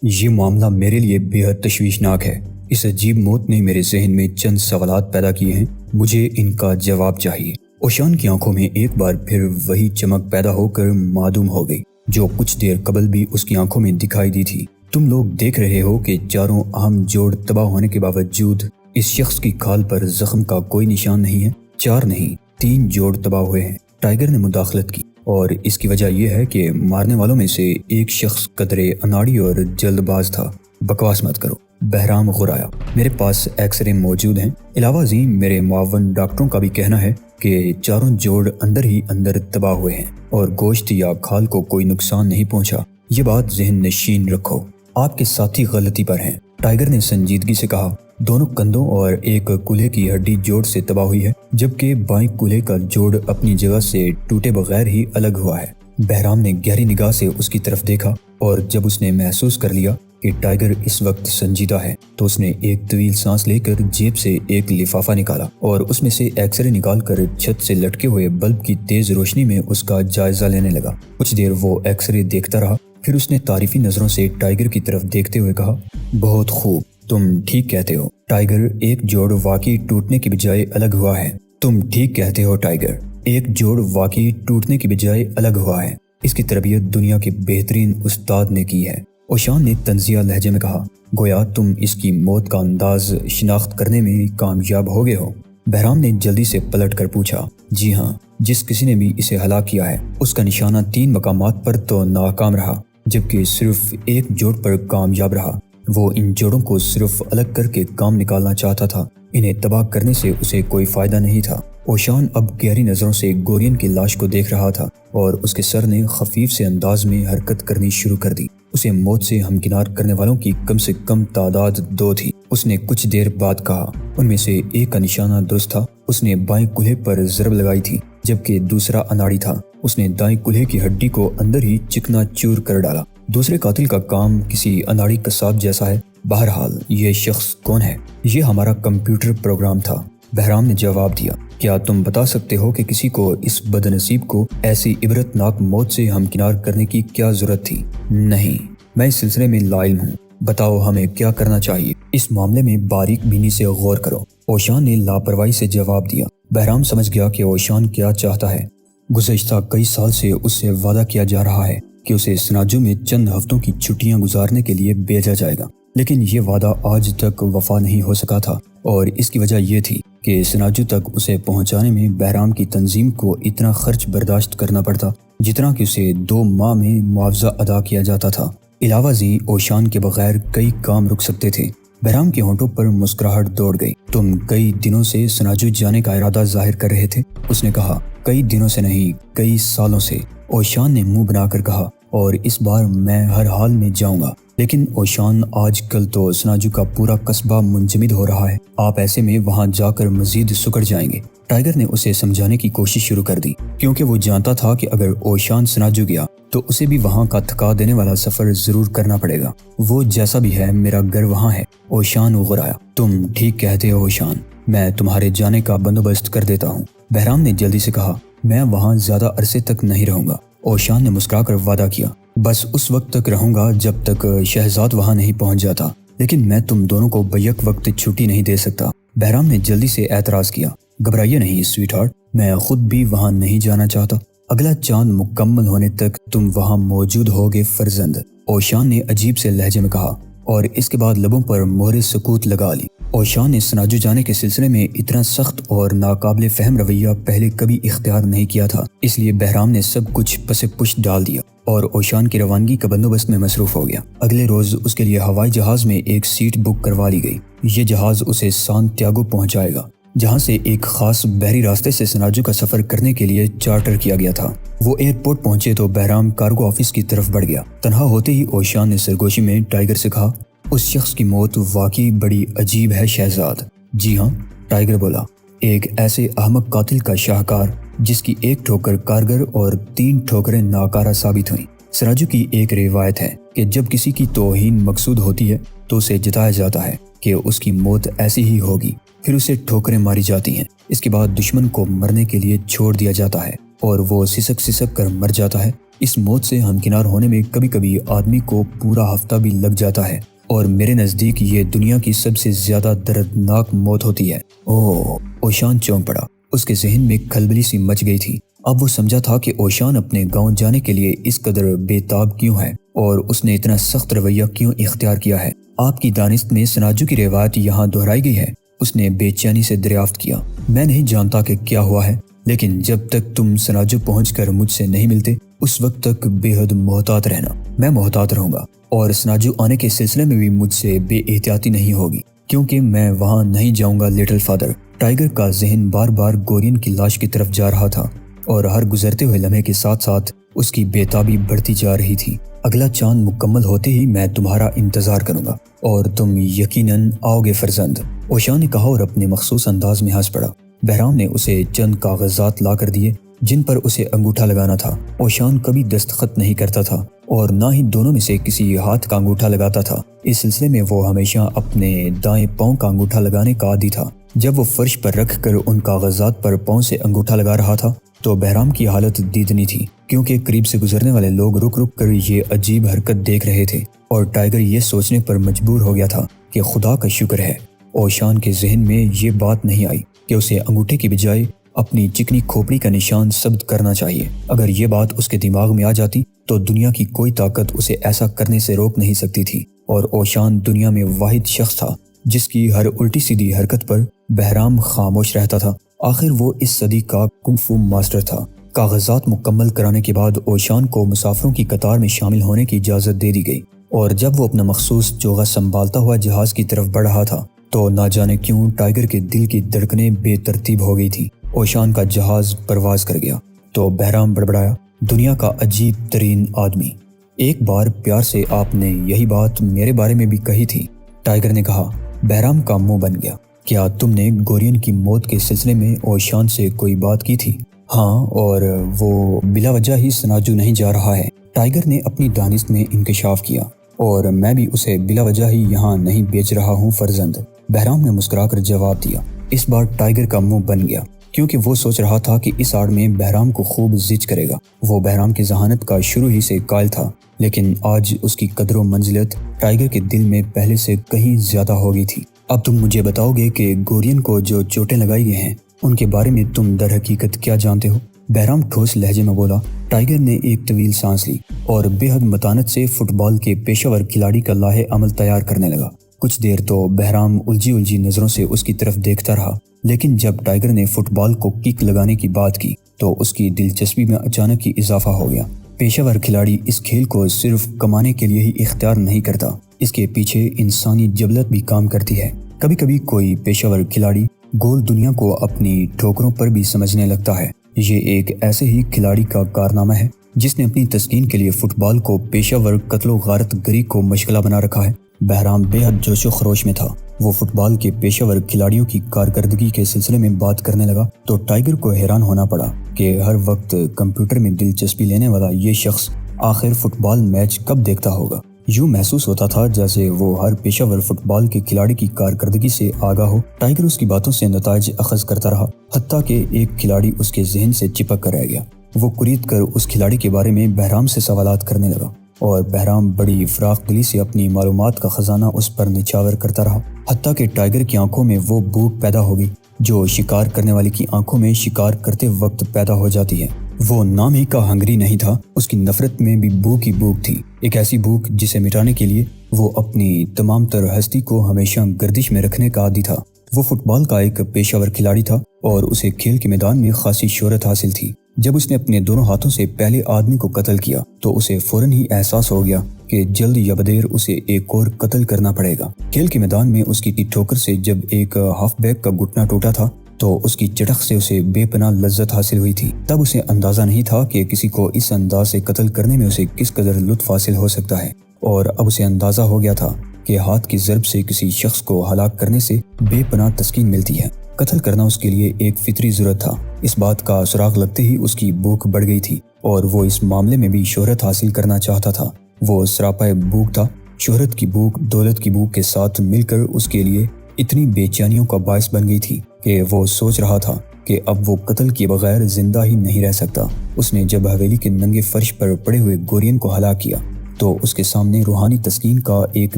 یہ معاملہ میرے لیے بے حد تشویشناک ہے۔ اس عجیب موت نے میرے ذہن میں چند سوالات پیدا کیے ہیں، مجھے ان کا جواب چاہیے۔ اوشان کی آنکھوں میں ایک بار پھر وہی چمک پیدا ہو کر معدوم ہو گئی جو کچھ دیر قبل بھی اس کی آنکھوں میں دکھائی دی تھی۔ تم لوگ دیکھ رہے ہو کہ چاروں اہم جوڑ تباہ ہونے کے باوجود اس شخص کی کھال پر زخم کا کوئی نشان نہیں ہے۔ 4 نہیں 3 جوڑ تباہ ہوئے ہیں۔ ٹائیگر نے مداخلت کی، اور اس کی وجہ یہ ہے کہ مارنے والوں میں سے ایک شخص قدرے اناڑی اور جلد باز تھا۔ بکواس مت کرو، بہرام غرایا۔ میرے پاس ایکس رے موجود ہیں۔ علاوہ ازیں میرے معاون ڈاکٹروں کا بھی کہنا ہے کہ چاروں جوڑ اندر ہی اندر تباہ ہوئے ہیں اور گوشت یا کھال کو کوئی نقصان نہیں پہنچا۔ یہ بات ذہن نشین رکھو۔ آپ کے ساتھی غلطی پر ہیں، ٹائیگر نے سنجیدگی سے کہا۔ دونوں کندھوں اور ایک کولہے کی ہڈی جوڑ سے تباہ ہوئی ہے، جبکہ بائیں کولہے کا جوڑ اپنی جگہ سے ٹوٹے بغیر ہی الگ ہوا ہے۔ بہرام نے گہری نگاہ سے اس کی طرف دیکھا، اور جب اس نے محسوس کر لیا کہ ٹائیگر اس وقت سنجیدہ ہے تو اس نے ایک طویل سانس لے کر جیب سے ایک لفافہ نکالا اور اس میں سے ایکس رے نکال کر چھت سے لٹکے ہوئے بلب کی تیز روشنی میں اس کا جائزہ لینے لگا۔ کچھ دیر وہ ایکس رے دیکھتا رہا، پھر اس نے تعریفی نظروں سے ٹائیگر کی طرف دیکھتے ہوئے کہا، بہت خوب، تم ٹھیک کہتے ہو ٹائیگر، ایک جوڑ واقعی ٹوٹنے کی بجائے الگ ہوا ہے۔ تم ٹھیک کہتے ہو ٹائیگر، ایک جوڑ واقعی ٹوٹنے کی بجائے الگ ہوا ہے۔ اس کی تربیت دنیا کے بہترین استاد نے کی ہے، اوشان نے طنزیہ لہجے میں کہا۔ گویا تم اس کی موت کا انداز شناخت کرنے میں کامیاب ہو گئے ہو؟ بہرام نے جلدی سے پلٹ کر پوچھا۔ جی ہاں، جس کسی نے بھی اسے ہلاک کیا ہے اس کا نشانہ 3 مقامات پر تو ناکام رہا، جبکہ صرف ایک جوڑ پر کامیاب رہا۔ وہ ان جوڑوں کو صرف الگ کر کے کام نکالنا چاہتا تھا، انہیں تباہ کرنے سے اسے کوئی فائدہ نہیں تھا۔ اوشان اب گہری نظروں سے گورین کی لاش کو دیکھ رہا تھا، اور اس کے سر نے خفیف سے انداز میں حرکت کرنی شروع کر دی۔ اسے موت سے ہمکنار کرنے والوں کی کم سے کم تعداد 2 تھی۔ اس نے کچھ دیر بعد کہا، ان میں سے ایک کا نشانہ درست تھا، اس نے بائیں کولہے پر ضرب لگائی تھی، جبکہ دوسرا اناڑی تھا، اس نے دائیں کولہے کی ہڈی کو اندر ہی چکنا چور کر ڈالا۔ دوسرے قاتل کا کام کسی اناڑی قصاب جیسا ہے۔ بہرحال یہ شخص کون ہے؟ یہ ہمارا کمپیوٹر پروگرام تھا، بہرام نے جواب دیا۔ کیا تم بتا سکتے ہو کہ کسی کو اس بدنصیب کو ایسی عبرتناک موت سے ہمکنار کرنے کی کیا ضرورت تھی؟ نہیں، میں اس سلسلے میں لا علم ہوں۔ بتاؤ ہمیں کیا کرنا چاہیے؟ اس معاملے میں باریک بینی سے غور کرو، اوشان نے لاپرواہی سے جواب دیا۔ بہرام سمجھ گیا کہ اوشان کیا چاہتا ہے۔ گزشتہ کئی سال سے اس سے وعدہ کیا جا رہا ہے کہ اسے سناجو میں چند ہفتوں کی چھٹیاں گزارنے کے لیے بھیجا جائے گا، لیکن یہ وعدہ آج تک وفا نہیں ہو سکا تھا، اور اس کی وجہ یہ تھی کہ سناجو تک اسے پہنچانے میں بہرام کی تنظیم کو اتنا خرچ برداشت کرنا پڑتا جتنا کہ اسے 2 ماہ میں معاوضہ ادا کیا جاتا تھا۔ علاوہ ازیں اوشان کے بغیر کئی کام رک سکتے تھے۔ بہرام کے ہونٹوں پر مسکراہٹ دوڑ گئی۔ تم کئی دنوں سے سناجو جانے کا ارادہ ظاہر کر رہے تھے، اس نے کہا۔ کئی دنوں سے نہیں، کئی سالوں سے، اوشان نے منہ بنا کر کہا، اور اس بار میں ہر حال میں جاؤں گا۔ لیکن اوشان، آج کل تو سناجو کا پورا قصبہ منجمد ہو رہا ہے، آپ ایسے میں وہاں جا کر مزید سکڑ جائیں گے۔ ٹائیگر نے اسے سمجھانے کی کوشش شروع کر دی، کیونکہ وہ جانتا تھا کہ اگر اوشان سناجو گیا تو اسے بھی وہاں کا تھکا دینے والا سفر ضرور کرنا پڑے گا۔ وہ جیسا بھی ہے، میرا گھر وہاں ہے، اوشان اغرایا۔ تم ٹھیک کہتے ہو اوشان، میں تمہارے جانے کا بندوبست کر دیتا ہوں، بہرام نے جلدی سے کہا۔ میں وہاں زیادہ عرصے تک نہیں رہوں گا، اوشان نے مسکرا کر وعدہ کیا۔ بس اس وقت تک رہوں گا جب تک شہزاد وہاں نہیں پہنچ جاتا، لیکن میں تم دونوں کو بیک وقت چھٹی نہیں دے سکتا، بہرام نے جلدی سے اعتراض کیا۔ گھبرائیے نہیں سویٹ ہارٹ، میں خود بھی وہاں نہیں جانا چاہتا، اگلا چاند مکمل ہونے تک تم وہاں موجود ہوگے فرزند، اوشان نے عجیب سے لہجے میں کہا، اور اس کے بعد لبوں پر مہر سکوت لگا لی۔ اوشان نے سناجو جانے کے سلسلے میں اتنا سخت اور ناقابل فہم رویہ پہلے کبھی اختیار نہیں کیا تھا، اس لیے بہرام نے سب کچھ پس پش ڈال دیا اور اوشان کی روانگی کا بندوبست میں مصروف ہو گیا۔ اگلے روز اس کے لیے ہوائی جہاز میں ایک سیٹ بک کروا لی گئی۔ یہ جہاز اسے سان تیاگو پہنچائے گا، جہاں سے ایک خاص بحری راستے سے سناجو کا سفر کرنے کے لیے چارٹر کیا گیا تھا۔ وہ ایئرپورٹ پہنچے تو بہرام کارگو آفس کی طرف بڑھ گیا۔ تنہا ہوتے ہی اوشان نے سرگوشی میں ٹائیگر سے کہا، اس شخص کی موت واقعی بڑی عجیب ہے شہزاد۔ جی ہاں، ٹائیگر بولا، ایک ایسے احمق قاتل کا شاہکار جس کی ایک ٹھوکر کارگر اور 3 ٹھوکریں ناکارہ ثابت ہوئیں۔ سراجو کی ایک روایت ہے کہ جب کسی کی توہین مقصود ہوتی ہے تو اسے جتایا جاتا ہے کہ اس کی موت ایسی ہی ہوگی، پھر اسے ٹھوکریں ماری جاتی ہیں، اس کے بعد دشمن کو مرنے کے لیے چھوڑ دیا جاتا ہے اور وہ سسک سسک کر مر جاتا ہے۔ اس موت سے ہمکنار ہونے میں کبھی کبھی آدمی کو پورا ہفتہ بھی لگ جاتا ہے، اور میرے نزدیک یہ دنیا کی سب سے زیادہ دردناک موت ہوتی ہے۔ اوشان چونک پڑا۔ اس کے ذہن میں کھلبلی سی مچ گئی تھی۔ اب وہ سمجھا تھا کہ اوشان اپنے گاؤں جانے کے لیے اس قدر بے تاب کیوں ہے، اور اس نے اتنا سخت رویہ کیوں اختیار کیا ہے۔ آپ کی دانست میں سناجو کی روایت یہاں دہرائی گئی ہے، اس نے بے چینی سے دریافت کیا۔ میں نہیں جانتا کہ کیا ہوا ہے، لیکن جب تک تم سناجو پہنچ کر مجھ سے نہیں ملتے اس وقت تک بے حد محتاط رہنا۔ میں محتاط رہوں گا، اور سناجو آنے کے سلسلے میں بھی مجھ سے بے احتیاطی نہیں ہوگی، کیونکہ میں وہاں نہیں جاؤں گا لٹل فادر۔ ٹائیگر کا ذہن بار بار گورین کی لاش کی طرف جا رہا تھا، اور ہر گزرتے ہوئے لمحے کے ساتھ ساتھ اس کی بے تابی بڑھتی جا رہی تھی۔ اگلا چاند مکمل ہوتے ہی میں تمہارا انتظار کروں گا، اور تم یقیناً آؤ گے فرزند، اوشان نے کہا اور اپنے مخصوص انداز میں ہنس پڑا۔ بہرام نے اسے چند کاغذات لا کر دیے جن پر اسے انگوٹھا لگانا تھا۔ اوشان کبھی دستخط نہیں کرتا تھا، اور نہ ہی دونوں میں سے کسی ہاتھ کا انگوٹھا لگاتا تھا۔ اس سلسلے میں وہ ہمیشہ اپنے دائیں پاؤں کا انگوٹھا لگانے کا عادی تھا۔ جب وہ فرش پر رکھ کر ان کاغذات پر پاؤں سے انگوٹھا لگا رہا تھا تو بہرام کی حالت دیدنی تھی، کیونکہ قریب سے گزرنے والے لوگ رک رک کر یہ عجیب حرکت دیکھ رہے تھے، اور ٹائیگر یہ سوچنے پر مجبور ہو گیا تھا کہ خدا کا شکر ہے اوشان کے ذہن میں یہ بات نہیں آئی کہ اسے انگوٹھے کی بجائے اپنی چکنی کھوپڑی کا نشان ثبت کرنا چاہیے۔ اگر یہ بات اس کے دماغ میں آ جاتی تو دنیا کی کوئی طاقت اسے ایسا کرنے سے روک نہیں سکتی تھی، اور اوشان دنیا میں واحد شخص تھا جس کی ہر الٹی سیدھی حرکت پر بہرام خاموش رہتا تھا۔ آخر وہ اس صدی کا کنگ فو ماسٹر تھا۔ کاغذات مکمل کرانے کے بعد اوشان کو مسافروں کی قطار میں شامل ہونے کی اجازت دے دی گئی، اور جب وہ اپنا مخصوص چوغا سنبھالتا ہوا جہاز کی طرف بڑھ رہا تھا تو نہ جانے کیوں ٹائیگر کے دل کی دھڑکنیں بے ترتیب ہو گئی تھی۔ اوشان کا جہاز پرواز کر گیا تو بہرام بڑبڑایا، دنیا کا عجیب ترین آدمی، ایک بار پیار سے آپ نے یہی بات میرے بارے میں بھی کہی تھی۔ ٹائیگر نے کہا۔ بہرام کا منہ بن گیا۔ کیا تم نے گورین کی موت کے سلسلے میں اوشان سے کوئی بات کی تھی؟ ہاں، اور وہ بلا وجہ ہی سناجو نہیں جا رہا ہے، ٹائیگر نے اپنی دانست میں انکشاف کیا، اور میں بھی اسے بلا وجہ ہی یہاں نہیں بیچ رہا ہوں فرزند، بہرام نے مسکرا کر جواب دیا۔ اس بار ٹائیگر کا منہ بن گیا، کیونکہ وہ سوچ رہا تھا کہ اس آڑ میں بہرام کو خوب زج کرے گا۔ وہ بہرام کی ذہانت کا شروع ہی سے قائل تھا، لیکن آج اس کی قدر و منزلت ٹائیگر کے دل میں پہلے سے کہیں زیادہ ہو گئی تھی۔ اب تم مجھے بتاؤ گے کہ گورین کو جو چوٹیں لگائی گئی ہیں ان کے بارے میں تم در حقیقت کیا جانتے ہو؟ بہرام ٹھوس لہجے میں بولا۔ ٹائیگر نے ایک طویل سانس لی اور بے حد متانت سے فٹ بال کے پیشہ ور کھلاڑی کا لاہے عمل تیار کرنے لگا۔ کچھ دیر تو بہرام الجھی نظروں سے اس کی طرف دیکھتا رہا، لیکن جب ٹائیگر نے فٹ بال کو کک لگانے کی بات کی تو اس کی دلچسپی میں اچانک ہی اضافہ ہو گیا۔ پیشہ ور کھلاڑی اس کھیل کو صرف کمانے کے لیے ہی اختیار نہیں کرتا، اس کے پیچھے انسانی جبلت بھی کام کرتی ہے۔ کبھی کبھی کوئی پیشہ ور کھلاڑی گول دنیا کو اپنی ٹھوکروں پر بھی سمجھنے لگتا ہے۔ یہ ایک ایسے ہی کھلاڑی کا کارنامہ ہے جس نے اپنی تسکین کے لیے فٹ بال کو پیشہ ور قتل و غارت گری کو مشغلہ بنا رکھا ہے۔ بہرام بے حد جوش و خروش میں تھا۔ وہ فٹ بال کے پیشہ ور کھلاڑیوں کی کارکردگی کے سلسلے میں بات کرنے لگا تو ٹائیگر کو حیران ہونا پڑا کہ ہر وقت کمپیوٹر میں دلچسپی لینے والا یہ شخص آخر فٹ بال میچ کب دیکھتا ہوگا۔ یوں محسوس ہوتا تھا جیسے وہ ہر پیشہ ور فٹ بال کے کھلاڑی کی کارکردگی سے آگاہ ہو۔ ٹائیگر اس کی باتوں سے نتائج اخذ کرتا رہا، حتیٰ کہ ایک کھلاڑی اس کے ذہن سے چپک کر رہ گیا۔ وہ قرید کر اس کھلاڑی کے بارے میں بہرام سے سوالات کرنے لگا، اور بہرام بڑی فراخ دلی سے اپنی معلومات کا خزانہ اس پر نچھاور کرتا رہا، حتیٰ کہ ٹائیگر کی آنکھوں میں وہ بھوک پیدا ہوگی جو شکار کرنے والے کی آنکھوں میں شکار کرتے وقت پیدا ہو جاتی ہے۔ وہ نام ہی کا ہنگری نہیں تھا، اس کی نفرت میں بھی بھوک ہی بھوک تھی، ایک ایسی بھوک جسے مٹانے کے لیے وہ اپنی تمام تر ہستی کو ہمیشہ گردش میں رکھنے کا عادی تھا۔ وہ فٹ بال کا ایک پیشہ ور کھلاڑی تھا اور اسے کھیل کے میدان میں خاصی شہرت حاصل تھی۔ جب اس نے اپنے دونوں ہاتھوں سے پہلے آدمی کو قتل کیا تو اسے فوراً ہی احساس ہو گیا کہ جلد یا بدیر اسے ایک اور قتل کرنا پڑے گا۔ کھیل کے میدان میں اس کی ٹھوکر سے جب ایک ہاف بیک کا گھٹنا ٹوٹا تھا تو اس کی چٹخ سے اسے بے پناہ لذت حاصل ہوئی تھی۔ تب اسے اندازہ نہیں تھا کہ کسی کو اس انداز سے قتل کرنے میں اسے کس قدر لطف حاصل ہو سکتا ہے، اور اب اسے اندازہ ہو گیا تھا کہ ہاتھ کی ضرب سے کسی شخص کو ہلاک کرنے سے بے پناہ تسکین ملتی ہے۔ قتل کرنا اس کے لیے ایک فطری ضرورت تھا۔ اس بات کا سراغ لگتے ہی اس کی بھوک بڑھ گئی تھی اور وہ اس معاملے میں بھی شہرت حاصل کرنا چاہتا تھا۔ وہ سراپا بھوک تھا، شہرت کی بھوک دولت کی بھوک کے ساتھ مل کر اس کے لیے اتنی بے چینیوں کا باعث بن گئی تھی کہ وہ سوچ رہا تھا کہ اب وہ قتل کیے بغیر زندہ ہی نہیں رہ سکتا۔ اس نے جب حویلی کے ننگے فرش پر پڑے ہوئے گورین کو ہلاک کیا تو اس کے سامنے روحانی تسکین کا ایک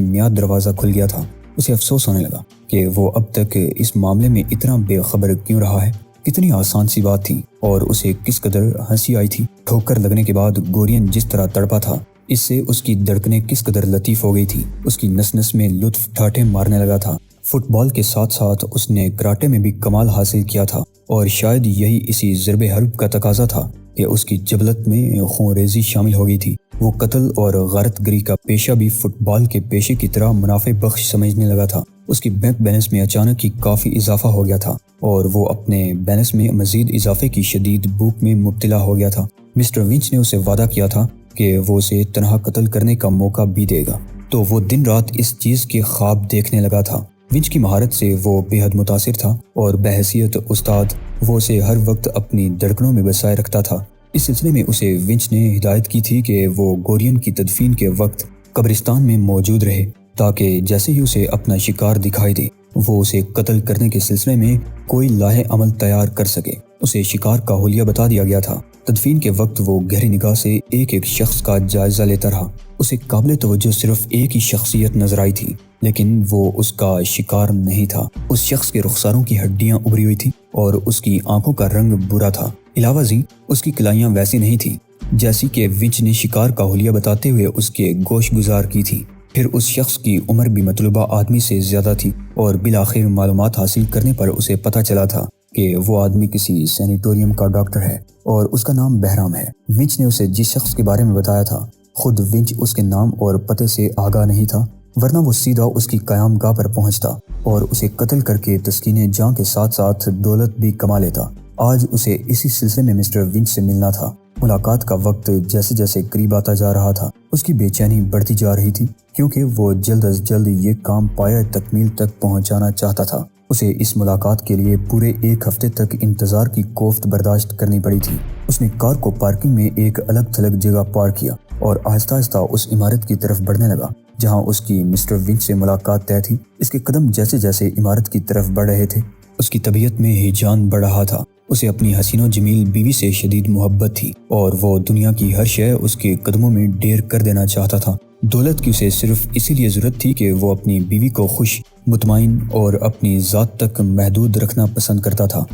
نیا دروازہ کھل گیا تھا۔ اسے افسوس ہونے لگا کہ وہ اب تک اس معاملے میں اتنا بے خبر کیوں رہا ہے۔ کتنی آسان سی بات تھی اور اسے کس قدر ہنسی آئی تھی۔ ٹھوکر لگنے کے بعد گورین جس طرح تڑپا تھا، اس سے اس کی دھڑکنیں کس قدر لطیف ہو گئی تھی۔ اس کی نس نس میں لطف ٹھاٹھے مارنے لگا تھا۔ فٹ بال کے ساتھ ساتھ اس نے کراٹے میں بھی کمال حاصل کیا تھا، اور شاید یہی اسی ضرب حرب کا تقاضا تھا کہ اس کی جبلت میں خون ریزی شامل ہو گئی تھی۔ وہ قتل اور غارت گری کا پیشہ بھی فٹ بال کے پیشے کی طرح منافع بخش سمجھنے لگا تھا۔ اس کی بینک بیلنس میں اچانک ہی کافی اضافہ ہو گیا تھا اور وہ اپنے بیلنس میں مزید اضافے کی شدید بھوک میں مبتلا ہو گیا تھا۔ مسٹر ونچ نے اسے وعدہ کیا تھا کہ وہ اسے تنہا قتل کرنے کا موقع بھی دے گا، تو وہ دن رات اس چیز کے خواب دیکھنے لگا تھا۔ ونچ کی مہارت سے وہ بے حد متاثر تھا اور بحیثیت استاد وہ اسے ہر وقت اپنی دھڑکنوں میں بسائے رکھتا تھا۔ اس سلسلے میں اسے ونچ نے ہدایت کی تھی کہ وہ گورین کی تدفین کے وقت قبرستان میں موجود رہے، تاکہ جیسے ہی اسے اپنا شکار دکھائی دے وہ اسے قتل کرنے کے سلسلے میں کوئی لاہ عمل تیار کر سکے۔ اسے شکار کا حلیہ بتا دیا گیا تھا۔ تدفین کے وقت وہ گہری نگاہ سے ایک ایک شخص کا جائزہ لیتا رہا۔ اسے قابل توجہ صرف ایک ہی شخصیت نظر آئی تھی، لیکن وہ اس کا شکار نہیں تھا۔ اس شخص کے رخساروں کی ہڈیاں ابری ہوئی تھی اور اس کی آنکھوں کا رنگ برا تھا۔ علاوہ ازیں اس کی کلائیاں ویسی نہیں تھی جیسی کہ ونچ نے شکار کا حلیہ بتاتے ہوئے اس کے گوش گزار کی تھی۔ پھر اس شخص کی عمر بھی مطلوبہ آدمی سے زیادہ تھی اور بالآخر معلومات حاصل کرنے پر اسے پتہ چلا تھا کہ وہ آدمی کسی سینیٹوریم کا ڈاکٹر ہے اور اس کا نام بہرام ہے۔ ونچ نے اسے جس شخص کے بارے میں بتایا تھا، خود ونچ اس کے نام اور پتے سے آگاہ نہیں تھا، ورنہ وہ سیدھا اس کی قیام گاہ پر پہنچتا اور اسے قتل کر کے تسکین جاں کے ساتھ ساتھ دولت بھی کما لیتا۔ آج اسے اسی سلسلے میں مسٹر ونچ سے ملنا تھا۔ ملاقات کا وقت جیسے جیسے قریب آتا جا رہا تھا، اس کی بے چینی بڑھتی جا رہی تھی، کیونکہ وہ جلد از جلد یہ کام پایہ تکمیل تک پہنچانا چاہتا تھا۔ اسے اس ملاقات کے لیے پورے ایک ہفتے تک انتظار کی کوفت برداشت کرنی پڑی تھی۔ اس نے کار کو پارکنگ میں ایک الگ تھلگ جگہ پارک کیا اور آہستہ آہستہ اس عمارت کی طرف بڑھنے لگا جہاں اس کی مسٹر ونچ سے ملاقات طے تھی۔ اس کے قدم جیسے جیسے عمارت کی طرف بڑھ رہے تھے، اس کی طبیعت میں ہیجان بڑھ رہا تھا۔ اسے اپنی حسین و جمیل بیوی سے شدید محبت تھی اور وہ دنیا کی ہر شے اس کے قدموں میں ڈھیر کر دینا چاہتا تھا۔ دولت کی اسے صرف اسی لیے ضرورت تھی کہ وہ اپنی بیوی کو خوش، مطمئن اور اپنی ذات تک محدود رکھنا پسند کرتا تھا۔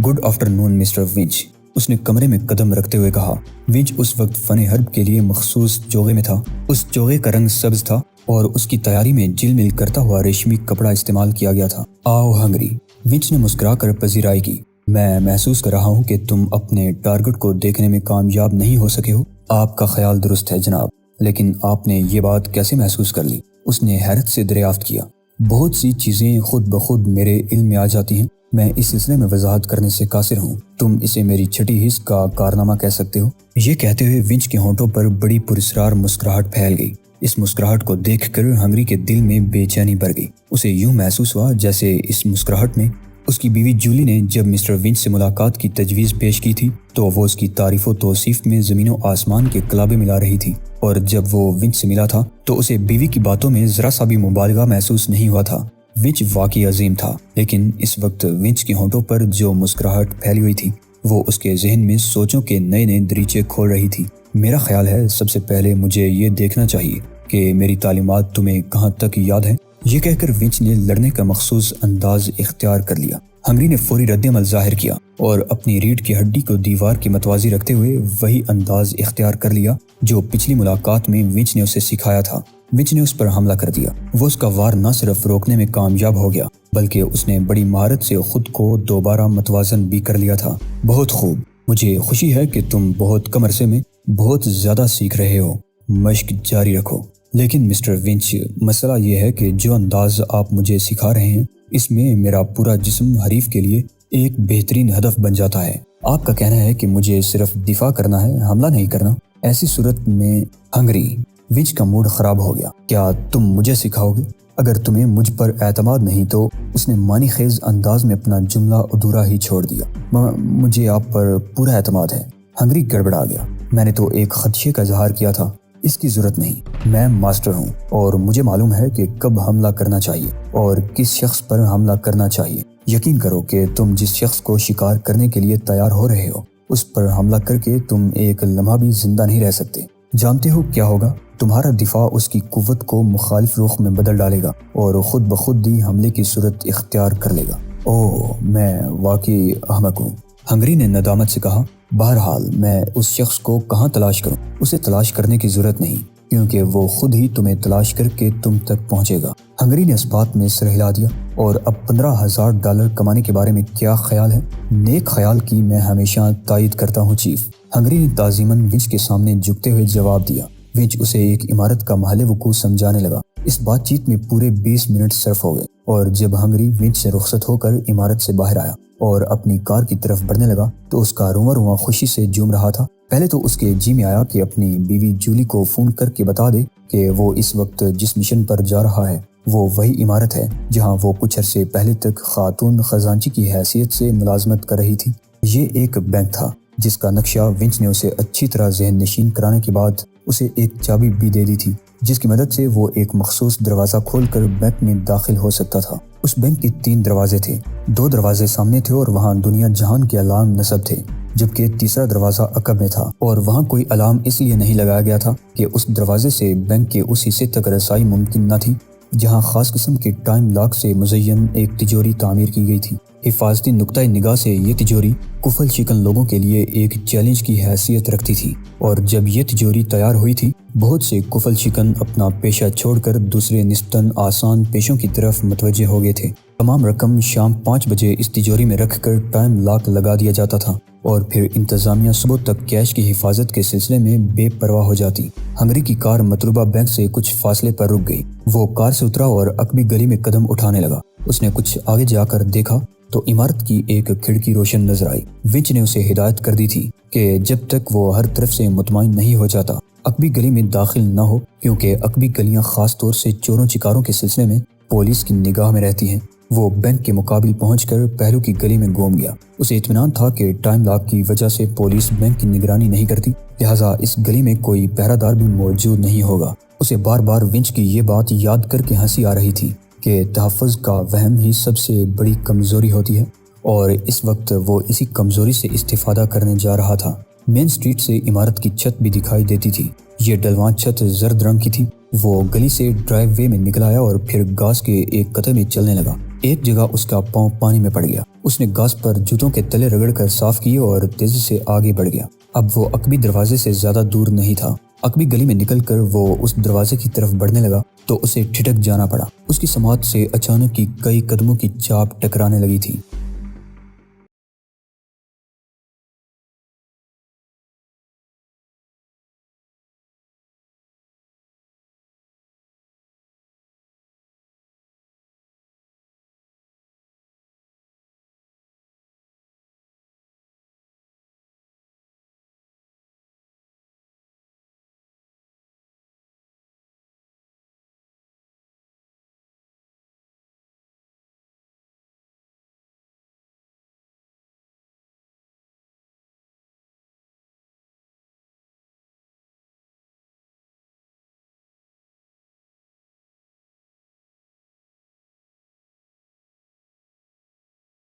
گڈ آفٹرنون مسٹر ونچ، اس نے کمرے میں قدم رکھتے ہوئے کہا۔ ونچ اس وقت فن حرب کے لیے مخصوص چوغے میں تھا۔ اس چوغے کا رنگ سبز تھا اور اس کی تیاری میں جل مل کرتا ہوا ریشمی کپڑا استعمال کیا گیا تھا۔ آؤ ہنگری، ونچ نے مسکرا کر پذیرائی کی۔ میں محسوس کر رہا ہوں کہ تم اپنے ٹارگٹ کو دیکھنے میں کامیاب نہیں ہو سکے ہو۔ آپ کا خیال درست ہے جناب، لیکن آپ نے یہ بات کیسے محسوس کر لی؟ اس نے حیرت سے دریافت کیا۔ بہت سی چیزیں خود بخود میرے علم میں آ جاتی ہیں، میں اس سلسلے میں وضاحت کرنے سے قاصر ہوں۔ تم اسے میری چھٹی حس کا کارنامہ کہہ سکتے ہو۔ یہ کہتے ہوئے ونچ کے ہونٹوں پر بڑی پراسرار مسکراہٹ پھیل گئی۔ اس مسکراہٹ کو دیکھ کر ہنگری کے دل میں بے چینی بڑھ گئی۔ اسے یوں محسوس ہوا جیسے اس مسکراہٹ میں اس کی بیوی جولی نے جب مسٹر ونچ سے ملاقات کی تجویز پیش کی تھی تو وہ اس کی تعریف و توصیف میں زمین و آسمان کے کلابے ملا رہی تھی، اور جب وہ ونچ سے ملا تھا تو اسے بیوی کی باتوں میں ذرا سا بھی مبالغہ محسوس نہیں ہوا تھا۔ ونچ واقعی عظیم تھا، لیکن اس وقت ونچ کے ہونٹوں پر جو مسکراہٹ پھیلی ہوئی تھی وہ اس کے ذہن میں سوچوں کے نئے نئے دریچے کھول رہی تھی۔ میرا خیال ہے سب سے پہلے مجھے یہ دیکھنا چاہیے کہ میری تعلیمات تمہیں کہاں تک یاد ہیں۔ یہ کہہ کر ونچ نے لڑنے کا مخصوص انداز اختیار کر لیا۔ ہنگری نے فوری رد عمل ظاہر کیا اور اپنی ریڑھ کی ہڈی کو دیوار کے متوازی رکھتے ہوئے وہی انداز اختیار کر لیا جو پچھلی ملاقات میں ونچ نے اسے سکھایا تھا۔ ونچ نے اس پر حملہ کر دیا۔ وہ اس کا وار نہ صرف روکنے میں کامیاب ہو گیا بلکہ اس نے بڑی مہارت سے خود کو دوبارہ متوازن بھی کر لیا تھا۔ بہت خوب، مجھے خوشی ہے کہ تم بہت کم عرصے میں بہت زیادہ سیکھ رہے ہو۔ مشق جاری رکھو۔ لیکن مسٹر ونچ، مسئلہ یہ ہے کہ جو انداز آپ مجھے سکھا رہے ہیں اس میں میرا پورا جسم حریف کے لیے ایک بہترین ہدف بن جاتا ہے۔ آپ کا کہنا ہے کہ مجھے صرف دفاع کرنا ہے، حملہ نہیں کرنا۔ ایسی صورت میں ہنگری، ونچ کا موڈ خراب ہو گیا، کیا تم مجھے سکھاؤ گے؟ اگر تمہیں مجھ پر اعتماد نہیں تو اس نے معنی خیز انداز میں اپنا جملہ ادھورا ہی چھوڑ دیا۔ مجھے آپ پر پورا اعتماد ہے۔ ہنگری گڑبڑا گیا۔ میں نے تو ایک خدشے کا اظہار کیا تھا، اس کی ضرورت نہیں۔ میں ماسٹر ہوں اور مجھے معلوم ہے کہ کب حملہ کرنا چاہیے اور کس شخص پر حملہ کرنا چاہیے۔ یقین کرو کہ تم جس شخص کو شکار کرنے کے لیے تیار ہو رہے ہو اس پر حملہ کر کے تم ایک لمحہ بھی زندہ نہیں رہ سکتے۔ جانتے ہو کیا ہوگا؟ تمہارا دفاع اس کی قوت کو مخالف رخ میں بدل ڈالے گا اور خود بخود ہی حملے کی صورت اختیار کر لے گا۔ اوہ، میں واقعی احمق ہوں، ہنگری نے ندامت سے کہا۔ بہرحال میں اس شخص کو کہاں تلاش کروں؟ اسے تلاش کرنے کی ضرورت نہیں، کیونکہ وہ خود ہی تمہیں تلاش کر کے تم تک پہنچے گا۔ ہنگری نے اس بات میں سر ہلا دیا۔ اور اب $15,000 کمانے کے بارے میں کیا خیال ہے؟ نیک خیال کی میں ہمیشہ تائید کرتا ہوں چیف، ہنگری نے تعظیماً ونچ کے سامنے جھکتے ہوئے جواب دیا۔ ونچ اسے ایک عمارت کا محل وقوع سمجھانے لگا۔ اس بات چیت میں پورے 20 منٹ صرف ہو گئے، اور جب ہنگری ونچ سے رخصت ہو کر عمارت سے باہر آیا اور اپنی کار کی طرف بڑھنے لگا تو اس کا رواں رواں خوشی سے جھوم رہا تھا۔ پہلے تو اس کے جی میں آیا کہ اپنی بیوی جولی کو فون کر کے بتا دے کہ وہ اس وقت جس مشن پر جا رہا ہے وہ وہی عمارت ہے جہاں وہ کچھ عرصے پہلے تک خاتون خزانچی کی حیثیت سے ملازمت کر رہی تھی۔ یہ ایک بینک تھا جس کا نقشہ ونچ نے اسے اچھی طرح ذہن نشین کرانے کے بعد اسے ایک چابی بھی دے دی تھی، جس کی مدد سے وہ ایک مخصوص دروازہ کھول کر بینک میں داخل ہو سکتا تھا۔ اس بینک کے 3 دروازے تھے، 2 دروازے سامنے تھے اور وہاں دنیا جہان کے علام نصب تھے، جبکہ تیسرا دروازہ عقب میں تھا اور وہاں کوئی علام اس لیے نہیں لگایا گیا تھا کہ اس دروازے سے بینک کے اس حصے تک رسائی ممکن نہ تھی جہاں خاص قسم کے ٹائم لاک سے مزین ایک تجوری تعمیر کی گئی تھی۔ حفاظتی نقطۂ نگاہ سے یہ تجوری کفل شکن لوگوں کے لیے ایک چیلنج کی حیثیت رکھتی تھی، اور جب یہ تجوری تیار ہوئی تھی بہت سے کفل شکن اپنا پیشہ چھوڑ کر دوسرے نسبتاً آسان پیشوں کی طرف متوجہ ہو گئے تھے۔ تمام رقم شام 5 بجے اس تجوری میں رکھ کر ٹائم لاک لگا دیا جاتا تھا اور پھر انتظامیہ صبح تک کیش کی حفاظت کے سلسلے میں بے پرواہ ہو جاتی۔ ہنگری کی کار مطلوبہ بینک سے کچھ فاصلے پر رک گئی۔ وہ کار سے اترا اور عقبی گلی میں قدم اٹھانے لگا۔ اس نے کچھ آگے جا کر دیکھا تو عمارت کی ایک کھڑکی روشن نظر آئی۔ ونچ نے اسے ہدایت کر دی تھی کہ جب تک وہ ہر طرف سے مطمئن نہیں ہو جاتا عقبی گلی میں داخل نہ ہو، کیونکہ عقبی گلیاں خاص طور سے چوروں چکاروں کے سلسلے میں پولیس کی نگاہ میں رہتی ہیں۔ وہ بینک کے مقابل پہنچ کر پہلو کی گلی میں گھوم گیا۔ اسے اطمینان تھا کہ ٹائم لاک کی وجہ سے پولیس بینک کی نگرانی نہیں کرتی، لہٰذا اس گلی میں کوئی پہرہ دار بھی موجود نہیں ہوگا۔ اسے بار بار ونچ کی یہ بات یاد کر کے ہنسی آ رہی تھی کہ تحفظ کا وہم ہی سب سے بڑی کمزوری ہوتی ہے، اور اس وقت وہ اسی کمزوری سے استفادہ کرنے جا رہا تھا۔ مین سٹریٹ سے عمارت کی چھت بھی دکھائی دیتی تھی۔ یہ ڈلوان چھت زرد رنگ کی تھی۔ وہ گلی سے ڈرائیو وے میں نکل آیا اور پھر گھاس کے ایک قطعے میں چلنے لگا۔ ایک جگہ اس کا پاؤں پانی میں پڑ گیا۔ اس نے گھاس پر جوتوں کے تلے رگڑ کر صاف کیے اور تیزی سے آگے بڑھ گیا۔ اب وہ عقبی دروازے سے زیادہ دور نہیں تھا۔ عقبی گلی میں نکل کر وہ اس دروازے کی طرف بڑھنے لگا تو اسے ٹھٹک جانا پڑا۔ اس کی سماعت سے اچانک کی کئی قدموں کی چاپ ٹکرانے لگی تھی۔